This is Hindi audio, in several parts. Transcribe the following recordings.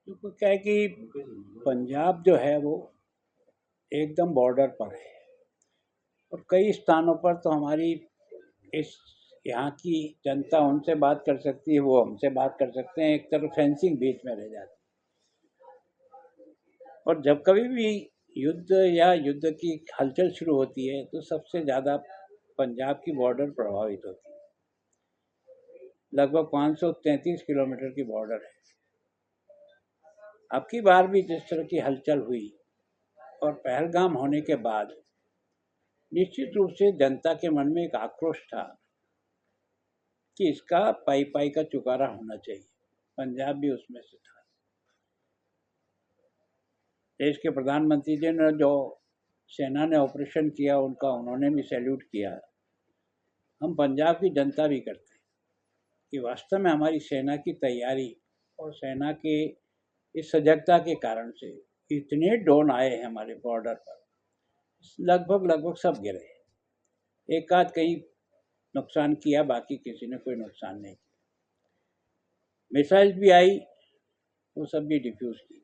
तो क्या है कि पंजाब जो है वो एकदम बॉर्डर पर है और कई स्थानों पर तो हमारी इस यहाँ की जनता उनसे बात कर सकती है, वो हमसे बात कर सकते हैं, एक तरफ फेंसिंग बीच में रह जाती है। और जब कभी भी युद्ध या युद्ध की हलचल शुरू होती है तो सबसे ज़्यादा पंजाब की बॉर्डर प्रभावित होती है। लगभग 533 किलोमीटर की बॉर्डर है। अब की बार भी जिस तरह की हलचल हुई और पहलगाम होने के बाद निश्चित रूप से जनता के मन में एक आक्रोश था कि इसका पाई पाई का चुकारा होना चाहिए। पंजाब भी उसमें से था। देश के प्रधानमंत्री जी ने जो सेना ने ऑपरेशन किया उनका उन्होंने भी सैल्यूट किया। हम पंजाब की जनता भी करते हैं कि वास्तव में हमारी सेना की तैयारी और सेना के इस सजगता के कारण से इतने ड्रोन आए हैं हमारे बॉर्डर पर, लगभग लगभग सब गिरे। एक आध कहीं नुकसान किया, बाकी किसी ने कोई नुकसान नहीं किया। मिसाइल्स भी आई, वो सब भी डिफ्यूज की।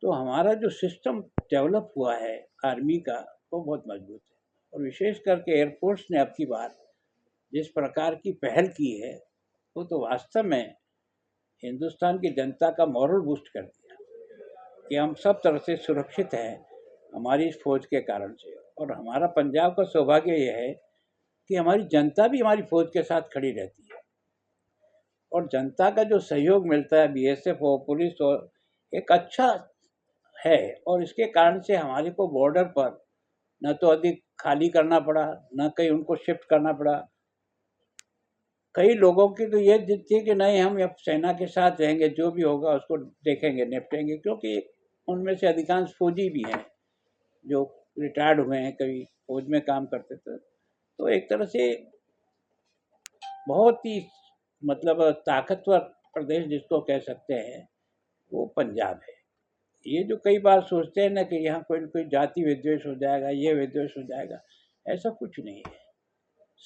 तो हमारा जो सिस्टम डेवलप हुआ है आर्मी का वो बहुत मजबूत है। और विशेष करके एयरफोर्स ने अब की बार जिस प्रकार की पहल की है वो तो वास्तव में हिंदुस्तान की जनता का मॉरल बूस्ट कर दिया कि हम सब तरह से सुरक्षित हैं हमारी इस फौज के कारण से। और हमारा पंजाब का सौभाग्य यह है कि हमारी जनता भी हमारी फौज के साथ खड़ी रहती है और जनता का जो सहयोग मिलता है बीएसएफ हो, पुलिस हो, एक अच्छा है। और इसके कारण से हमारे को बॉर्डर पर न तो अधिक खाली करना पड़ा, न कहीं उनको शिफ्ट करना पड़ा। कई लोगों की तो ये जिद थी कि नहीं, हम अब सेना के साथ रहेंगे, जो भी होगा उसको देखेंगे, निपटेंगे, क्योंकि उनमें से अधिकांश फौजी भी हैं जो रिटायर्ड हुए हैं, कभी फौज में काम करते थे। तो एक तरह से बहुत ही मतलब ताकतवर प्रदेश जिसको कह सकते हैं वो पंजाब है। ये जो कई बार सोचते हैं ना कि यहाँ कोई न कोई जाति विद्वेष हो जाएगा, ये विद्वेष हो जाएगा, ऐसा कुछ नहीं है।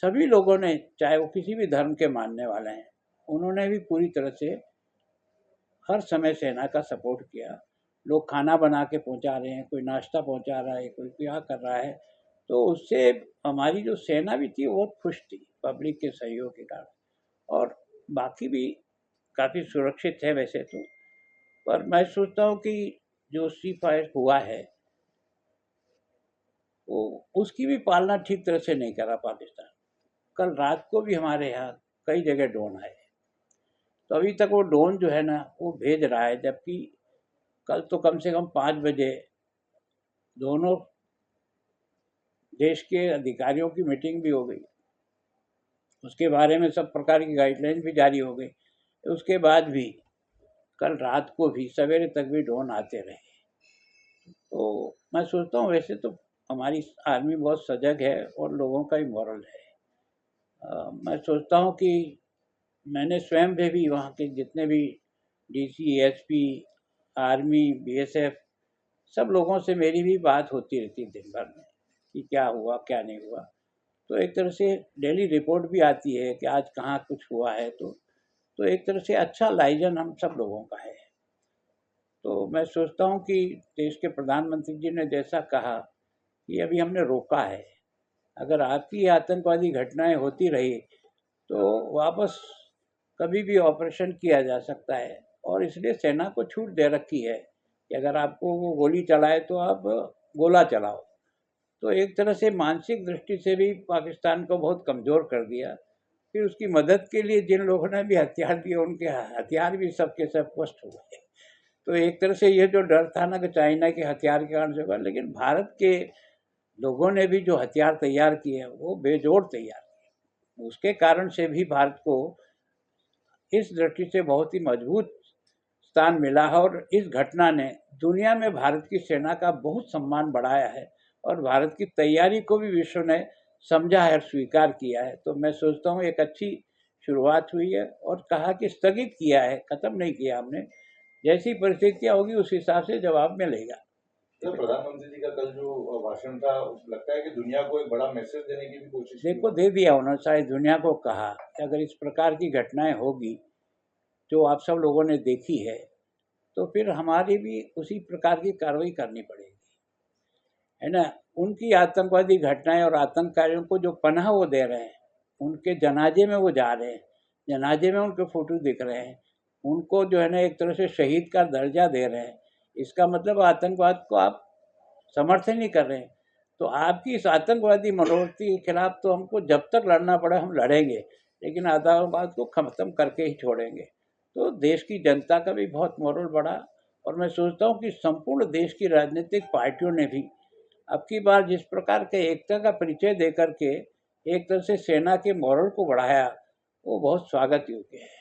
सभी लोगों ने, चाहे वो किसी भी धर्म के मानने वाले हैं, उन्होंने भी पूरी तरह से हर समय सेना का सपोर्ट किया। लोग खाना बना के पहुंचा रहे हैं, कोई नाश्ता पहुंचा रहा है, कोई क्या कर रहा है। तो उससे हमारी जो सेना भी थी वो बहुत खुश थी पब्लिक के सहयोग के कारण। और बाकी भी काफ़ी सुरक्षित है वैसे तो। पर मैं सोचता हूँ कि जो सी फायर हुआ है वो उसकी भी पालना ठीक तरह से नहीं करा पाकिस्तान। कल रात को भी हमारे यहाँ कई जगह ड्रोन आए, तो अभी तक वो ड्रोन जो है ना वो भेज रहा है, जबकि कल तो कम से कम 5 बजे दोनों देश के अधिकारियों की मीटिंग भी हो गई, उसके बारे में सब प्रकार की गाइडलाइन भी जारी हो गई। उसके बाद भी कल रात को भी सवेरे तक भी ड्रोन आते रहे। तो मैं सोचता हूँ वैसे तो हमारी आर्मी बहुत सजग है और लोगों का ही मॉरल है। मैं सोचता हूँ कि मैंने स्वयं भी वहाँ के जितने भी डीसी, एसपी, आर्मी, बीएसएफ, सब लोगों से मेरी भी बात होती रहती है दिन भर में कि क्या हुआ क्या नहीं हुआ। तो एक तरह से डेली रिपोर्ट भी आती है कि आज कहाँ कुछ हुआ है। तो एक तरह से अच्छा लाइजन हम सब लोगों का है। तो मैं सोचता हूँ कि देश के प्रधानमंत्री जी ने जैसा कहा कि अभी हमने रोका है, अगर आपकी आतंकवादी घटनाएं होती रही तो वापस कभी भी ऑपरेशन किया जा सकता है। और इसलिए सेना को छूट दे रखी है कि अगर आपको वो गोली चलाए तो आप गोला चलाओ। तो एक तरह से मानसिक दृष्टि से भी पाकिस्तान को बहुत कमज़ोर कर दिया। फिर उसकी मदद के लिए जिन लोगों ने भी हथियार दिए उनके हथियार भी सब के सब नष्ट हो गए। तो एक तरह से ये जो डर था ना कि चाइना के हथियार के कारण से होगा, लेकिन भारत के लोगों ने भी जो हथियार तैयार किए हैं वो बेजोड़ तैयार किए, उसके कारण से भी भारत को इस दृष्टि से बहुत ही मजबूत स्थान मिला है। और इस घटना ने दुनिया में भारत की सेना का बहुत सम्मान बढ़ाया है और भारत की तैयारी को भी विश्व ने समझा है और स्वीकार किया है। तो मैं सोचता हूँ एक अच्छी शुरुआत हुई है और कहा कि स्थगित किया है, ख़त्म नहीं किया हमने। जैसी परिस्थितियाँ होगी उस हिसाब से जवाब मिलेगा। तो प्रधानमंत्री जी का कल जो भाषण था, लगता है कि दुनिया को एक बड़ा मैसेज देने की भी कोशिश की देखो उन्होंने। दे दिया उन्होंने, सारी दुनिया को कहा कि अगर इस प्रकार की घटनाएं होगी जो आप सब लोगों ने देखी है तो फिर हमारी भी उसी प्रकार की कार्रवाई करनी पड़ेगी, है ना। उनकी आतंकवादी घटनाएं और आतंककारियों को जो पनाह वो दे रहे हैं, उनके जनाजे में वो जा रहे हैं, जनाजे में उनके फोटो दिख रहे हैं, उनको जो है ना एक तरह से शहीद का दर्जा दे रहे हैं, इसका मतलब आतंकवाद को आप समर्थन नहीं कर रहे हैं। तो आपकी इस आतंकवादी मनोवृत्ति के खिलाफ तो हमको जब तक लड़ना पड़े हम लड़ेंगे, लेकिन आतंकवाद को खत्म करके ही छोड़ेंगे। तो देश की जनता का भी बहुत मोरल बढ़ा, और मैं सोचता हूँ कि संपूर्ण देश की राजनीतिक पार्टियों ने भी अब की बार जिस प्रकार के एकता का परिचय दे करके एक तरह से सेना के मोरल को बढ़ाया, वो बहुत स्वागत योग्य है।